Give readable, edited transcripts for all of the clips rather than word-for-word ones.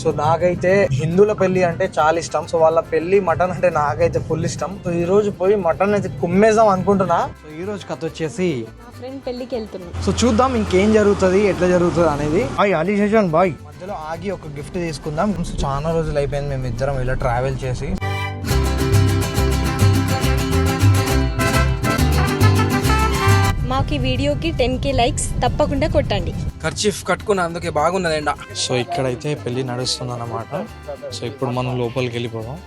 So నాకైతే హిందువుల పెళ్లి అంటే చాలా ఇష్టం. సో వాళ్ళ పెళ్లి మటన్ అంటే నాకైతే ఫుల్ ఇష్టం. సో ఈ రోజు పోయి మటన్ అయితే కుమ్మేద్దాం అనుకుంటున్నా. సో ఈ రోజు కథ వచ్చేసి మా ఫ్రెండ్ పెళ్లికి వెళ్తున్నాం. సో చూద్దాం ఇంకేం జరుగుతుంది, ఎట్లా జరుగుతుంది అనేది. అలీ శేషన్ బాయ్ మధ్యలో ఆగి ఒక గిఫ్ట్ తీసుకుందాం. సో చాలా రోజులు అయిపోయింది మేము ఇద్దరం ఇలా ట్రావెల్ చేసి. మాకు ఈ వీడియోకి 10K లైక్స్ తప్పకుండా కొట్టండి. ఖర్చీఫ్ కట్టుకున్న అందుకే బాగున్నది ఎండ. సో ఇక్కడైతే పెళ్లి నడుస్తుంది అన్నమాట. సో ఇప్పుడు మనం లోపలికి వెళ్ళిపోదాం.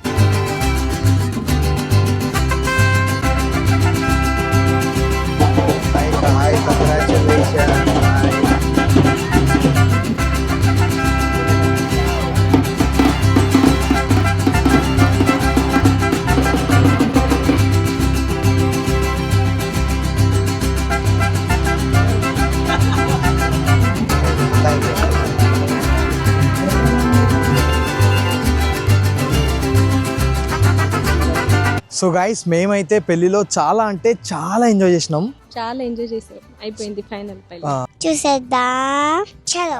సో గైస్ మేమైతే పెళ్లిలో చాలా అంటే చాలా ఎంజాయ్ చేసినాం. చాలా ఎంజాయ్ చేసాం. అయిపోయింది ఫైనల్ పెళ్లి. చూసేద్దాం చలో.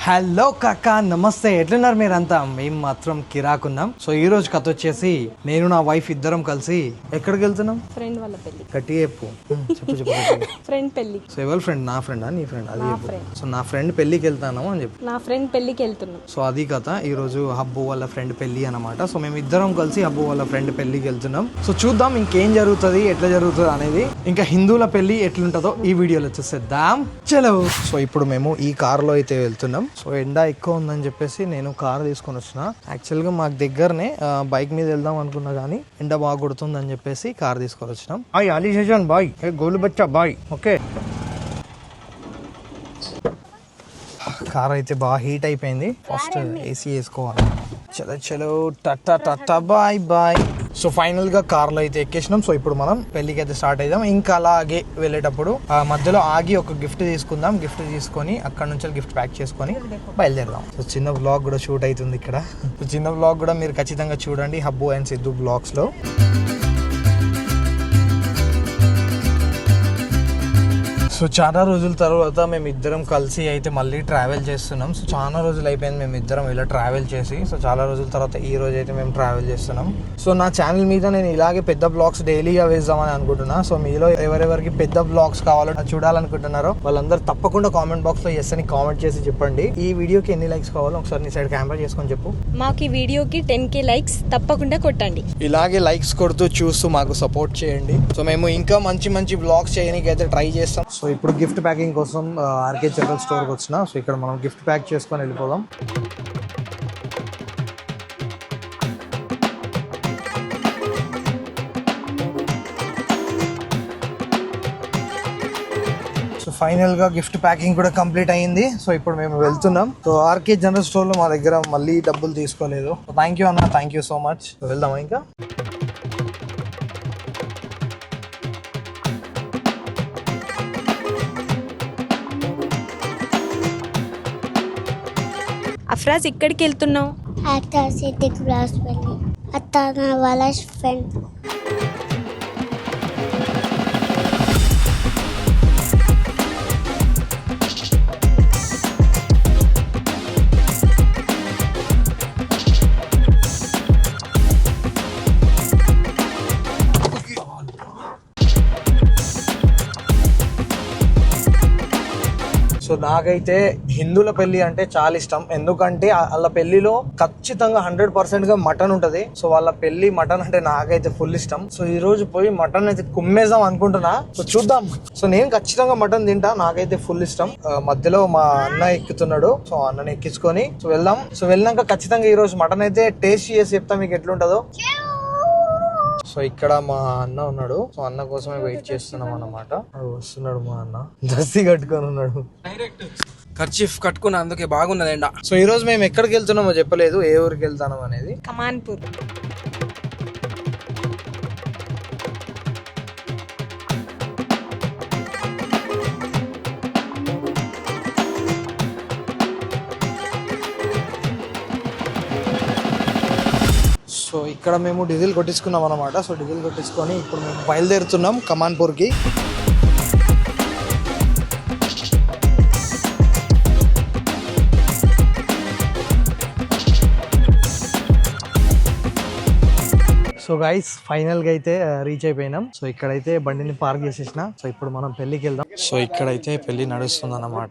హలో కాక నమస్తే, ఎట్లున్నారు మీరంతా? మేము మాత్రం కిరాకున్నాం. సో ఈ రోజు కథ వచ్చేసి నేను నా వైఫ్ ఇద్దరం కలిసి ఎక్కడికి వెళ్తున్నాం? ఫ్రెండ్ వాళ్ళ పెళ్లి. గట్టి చెప్పు చెప్పు. ఫ్రెండ్ పెళ్లి. సో ఎవరి ఫ్రెండ్? నా ఫ్రెండా నీ ఫ్రెండ్? అది నా చెప్పు. ఫ్రెండ్. సో నా ఫ్రెండ్ పెళ్లికి వెళ్తాను అని చెప్పు. నా ఫ్రెండ్ పెళ్లికి వెళ్తున్నాం. సో అది కథ. ఈ రోజు హబ్బు వాళ్ళ ఫ్రెండ్ పెళ్లి అనమాట. సో మేము ఇద్దరం కలిసి హబ్బు వాళ్ళ ఫ్రెండ్ పెళ్లికి వెళ్తున్నాం. సో చూద్దాం ఇంకేం జరుగుతుంది, ఎట్లా జరుగుతుంది అనేది. ఇంకా హిందువుల పెళ్లి ఎట్లుంటుందో ఈ వీడియోలో చూసేద్దాం చలో. సో ఇప్పుడు మేము ఈ కారులో అయితే వెళ్తున్నాం. సో ఎండ ఎక్కువ ఉందని చెప్పేసి నేను కార్ తీసుకొని వచ్చిన. యాక్చువల్ గా మాకు దగ్గరనే బైక్ మీద వెళ్దాం అనుకున్నా కానీ ఎండ బాగా కొడుతుంది అని చెప్పేసి కార్ తీసుకొని వచ్చినాం. అలీ శేషన్ బాయ్, గోలు బచ్చా బాయ్. ఓకే, కార్ అయితే బాగా హీట్ అయిపోయింది. ఫస్ట్ ఏసీ వేసుకోవాలి. చలో చలో టట్టా టట్టా బాయ్ బాయ్. సో ఫైనల్ గా కార్ లో అయితే ఎక్కేసినాం. సో ఇప్పుడు మనం పెళ్లికి అయితే స్టార్ట్ అయిదాం. ఇంకా అలాగే వెళ్ళేటప్పుడు మధ్యలో ఆగి ఒక గిఫ్ట్ తీసుకుందాం. గిఫ్ట్ తీసుకొని అక్కడ నుంచి గిఫ్ట్ ప్యాక్ చేసుకొని బయలుదేరదాం. సో చిన్న వ్లాగ్ కూడా షూట్ అవుతుంది ఇక్కడ. సో చిన్న వ్లాగ్ కూడా మీరు ఖచ్చితంగా చూడండి హబ్బు అండ్ సిద్ధు బ్లాగ్స్ లో. సో చాలా రోజుల తర్వాత మేము ఇద్దరం కలిసి అయితే మళ్ళీ ట్రావెల్ చేస్తున్నాం. సో చాలా రోజులు అయిపోయింది మేము ఇద్దరం ఇలా ట్రావెల్ చేసి. సో చాలా రోజుల తర్వాత ఈ రోజు అయితే మేము ట్రావెల్ చేస్తున్నాం. సో నా ఛానల్ మీద నేను ఇలాగే పెద్ద బ్లాగ్స్ డైలీగా వేద్దామని అనుకుంటున్నా. సో మీలో ఎవరెవరికి పెద్ద బ్లాగ్స్ కావాలో చూడాలనుకుంటున్నారో వాళ్ళందరూ తప్పకుండా కామెంట్ బాక్స్ లో ఎస్ అని కామెంట్ చేసి చెప్పండి. ఈ వీడియోకి ఎన్ని లైక్స్ కావాలో ఒకసారి నీ సైడ్ కెమెరా చేసుకొని చెప్పు. మాకు ఈ వీడియోకి 10K లైక్స్ తప్పకుండా కొట్టండి. ఇలాగే లైక్స్ కొడుతూ చూస్తూ మాకు సపోర్ట్ చేయండి. సో మేము ఇంకా మంచి మంచి బ్లాగ్స్ చేయడానికి అయితే ట్రై చేస్తాం. సో ఇప్పుడు గిఫ్ట్ ప్యాకింగ్ కోసం ఆర్కే జనరల్ స్టోర్కి వచ్చిన. సో ఇక్కడ మనం గిఫ్ట్ ప్యాక్ చేసుకొని వెళ్ళిపోదాం. సో ఫైనల్ గా గిఫ్ట్ ప్యాకింగ్ కూడా కంప్లీట్ అయ్యింది. సో ఇప్పుడు మేము వెళ్తున్నాం. సో ఆర్కే జనరల్ స్టోర్ లో మా దగ్గర మళ్ళీ డబ్బులు తీసుకోలేదు. థ్యాంక్ యూ అన్న, థ్యాంక్ యూ సో మచ్. వెళ్దామా ఇంకా? అఫ్రాజ్ ఎక్కడికి వెళ్తున్నావు? అత్త సిటీ క్లాస్ వెళ్ళి అత్త నా వాళ్ళ ఫ్రెండ్. సో నాకైతే హిందువుల పెళ్లి అంటే చాలా ఇష్టం. ఎందుకంటే వాళ్ళ పెళ్లిలో ఖచ్చితంగా 100% గా మటన్ ఉంటది. సో వాళ్ళ పెళ్లి మటన్ అంటే నాకైతే ఫుల్ ఇష్టం. సో ఈ రోజు పోయి మటన్ అయితే కుమ్మేద్దాం అనుకుంటున్నా. సో చూద్దాం. సో నేను ఖచ్చితంగా మటన్ తింటా, నాకైతే ఫుల్ ఇష్టం. మధ్యలో మా అన్న ఎక్కుతున్నాడు. సో అన్నని ఎక్కించుకొని సో వెళ్దాం. సో వెళ్ళినాక ఖచ్చితంగా ఈ రోజు మటన్ అయితే టేస్ట్ చేసి చెప్తా మీకు ఎట్లుంటదో. సో ఇక్కడ మా అన్న ఉన్నాడు. సో అన్న కోసమే వెయిట్ చేస్తున్నాం అన్నమాట. వస్తున్నాడు మా అన్న, దస్తి కట్టుకొని ఉన్నాడు. ఖర్చీఫ్ కట్టుకున్న అందుకే బాగున్నది ఎండ. సో ఈ రోజు మేము ఎక్కడికి వెళ్తున్నామో చెప్పలేదు, ఏ ఊరికి వెళ్తాం అనేది. కమాన్పూర్. సో ఇక్కడ మేము డీజిల్ కొట్టించుకున్నాం అనమాట. సో డీజిల్ కొట్టించుకొని ఇప్పుడు మేము బయలుదేరుతున్నాం కమాన్పూర్కి. సో గైస్ ఫైనల్ గా అయితే రీచ్ అయిపోయినాం. సో ఇక్కడైతే బండిని పార్క్ చేసేసిన. సో ఇప్పుడు మనం పెళ్లికి వెళ్దాం. సో ఇక్కడైతే పెళ్లి నడుస్తుంది అన్నమాట.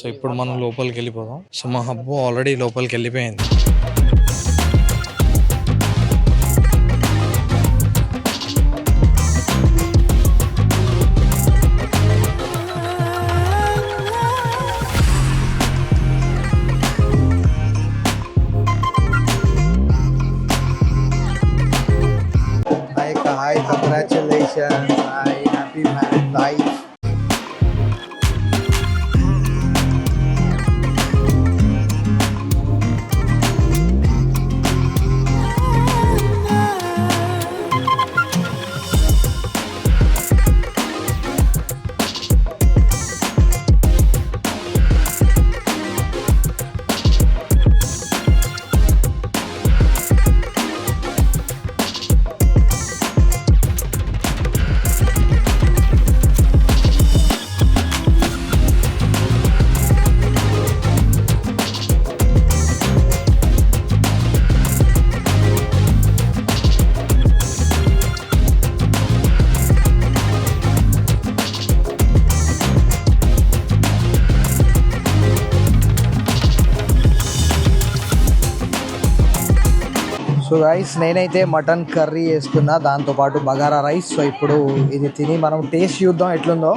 సో ఇప్పుడు మనం లోపలికి వెళ్ళిపోదాం. సో మా హబ్బు ఆల్రెడీ లోపలికి వెళ్ళిపోయింది. Hi, congratulations. Hi, happy married life. So rice నేనైతే మటన్ కర్రీ వేసుకున్నా, దాంతోపాటు బగారా రైస్. సో ఇప్పుడు ఇది తిని మనం టేస్ట్ చూద్దాం ఎట్లుందో.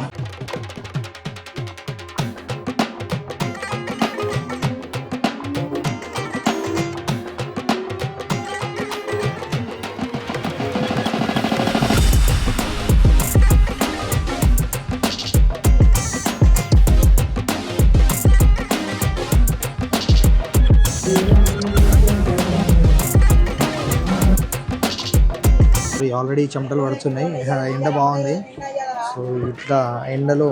ఆల్రెడీ చెమటలు పడుతున్నాయి, ఎండ బాగుంది. సో ఇట్లా ఎండలో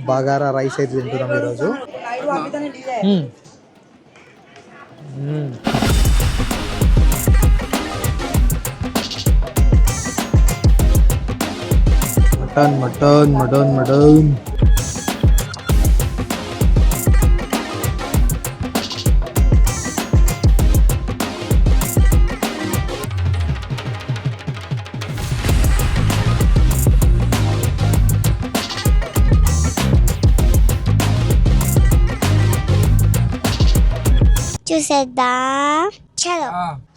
బగారా రైస్ అయితే తింటున్నాం ఈరోజు. మటన్ మటన్ మటన్ మటన్ చూసేద్దాం చలో.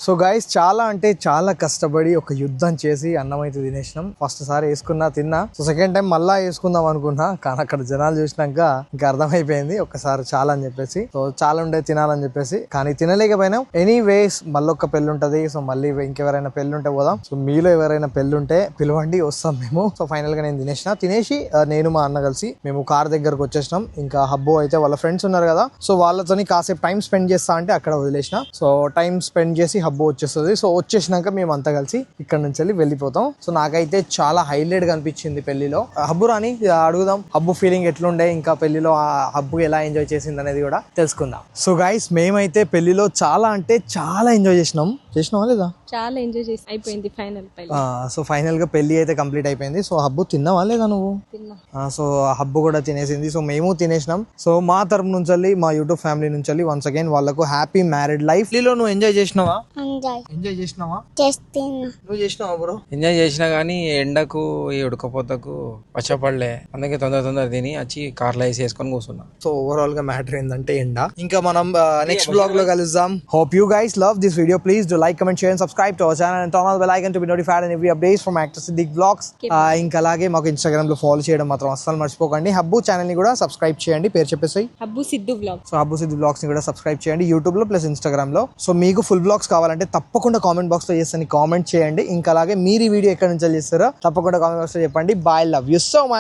సో గైస్ చాలా అంటే చాలా కష్టపడి ఒక యుద్ధం చేసి అన్నం అయితే తినేసినాం. ఫస్ట్ సారి వేసుకున్నా తిన్నా. సో సెకండ్ టైం మళ్ళా వేసుకుందాం అనుకున్నా, కానీ అక్కడ జనాలు చూసినాక ఇంకా అర్థమైపోయింది ఒక్కసారి చాలా అని చెప్పేసి. సో చాలా ఉండే తినాలని చెప్పేసి, కానీ తినలేకపోయినాం. ఎనీవేస్ మళ్ళొక్క పెళ్లి ఉంటది. సో మళ్ళీ ఇంకెవరైనా పెళ్లి ఉంటే పోదాం. సో మీలో ఎవరైనా పెళ్లి ఉంటే పిలవండి, వస్తాం మేము. సో ఫైనల్ గా నేను తినేసి నేను మా అన్న కలిసి మేము కార్ దగ్గరకు వచ్చేసినాం. ఇంకా హబ్బు అయితే వాళ్ళ ఫ్రెండ్స్ ఉన్నారు కదా, సో వాళ్ళతోని కాసేపు టైం స్పెండ్ చేస్తా అంటే అక్కడ వదిలేసిన. సో టైం స్పెండ్ చేసి హబ్బు వచ్చేస్తుంది. సో వచ్చేసినాక మేము అంతా కలిసి ఇక్కడ నుంచి వెళ్ళిపోతాం. సో నాకైతే చాలా హైలైట్ గా అనిపించింది పెళ్లిలో. హబ్బు రాని అడుగుదాం, హబ్బు ఫీలింగ్ ఎట్లుండే, ఇంకా పెళ్లిలో హబ్బు ఎలా ఎంజాయ్ చేసింది అనేది కూడా తెలుసుకుందాం. సో గైస్ మేమైతే పెళ్లిలో చాలా అంటే చాలా ఎంజాయ్ చేసినావా లేదా? చాలా ఎంజాయ్ చేసి అయిపోయింది ఫైనల్. సో ఫైనల్ గా పెళ్లి అయితే కంప్లీట్ అయిపోయింది. సో హబ్బు తిన్నావా లేదా నువ్వు? సో హబ్బు కూడా తినేసింది. సో మేము తినేసినాం. సో మా తరపు నుంచి మా యూట్యూబ్ ఫ్యామిలీ నుంచి వన్స్ అగైన్ వాళ్ళకు హ్యాపీ మ్యారీడ్ లైఫ్. నువ్వు ఎంజాయ్ చేసినావా? ఎంజాయ్ చేసినావా? నువ్వు చేసినావా బ్రో? ఎంజాయ్ చేసినా గానీ ఎండకు ఈ ఉడకపోతకు పచ్చపడలే, అందుకే తొందర తిని వచ్చి కార్లో వేసుకొని కూర్చున్నా. సో ఓవరాల్ గా మ్యాటర్ ఏంటంటే ఎండ. ఇంకా మనం నెక్స్ట్ బ్లాగ్ లో కలుద్దాం. Hope you guys love this video. Please do like, comment, share and subscribe to our channel and turn on the bell icon to be notified in every updates from Actor Siddiq Vlogs. ఇంకా అలాగే మాకు Instagram లో follow చేయడం మాత్రం అస్సలు మర్చిపోకండి. Hub channel ని కూడా సబ్స్క్రైబ్ చేయండి. పేరు చెప్పేసి hub Siddhu vlogs. So hub Siddhu vlogs ని కూడా సబ్స్క్రైబ్ చేయండి యూట్యూబ్ లో ప్లస్ ఇన్స్టాగ్రామ్ లో. సో మీకు ఫుల్ వ్లాగ్స్ కావాలంటే తప్పకుండా కామెంట్ బాక్స్ లో చేస్తాను, కామెంట్ చేయండి. ఇంకా అలాగే మీరు ఈ వీడియో ఎక్కడ నుంచి చేస్తారో తప్పకుండా కామెంట్ బాక్స్ లో చెప్పండి. By, love you so much.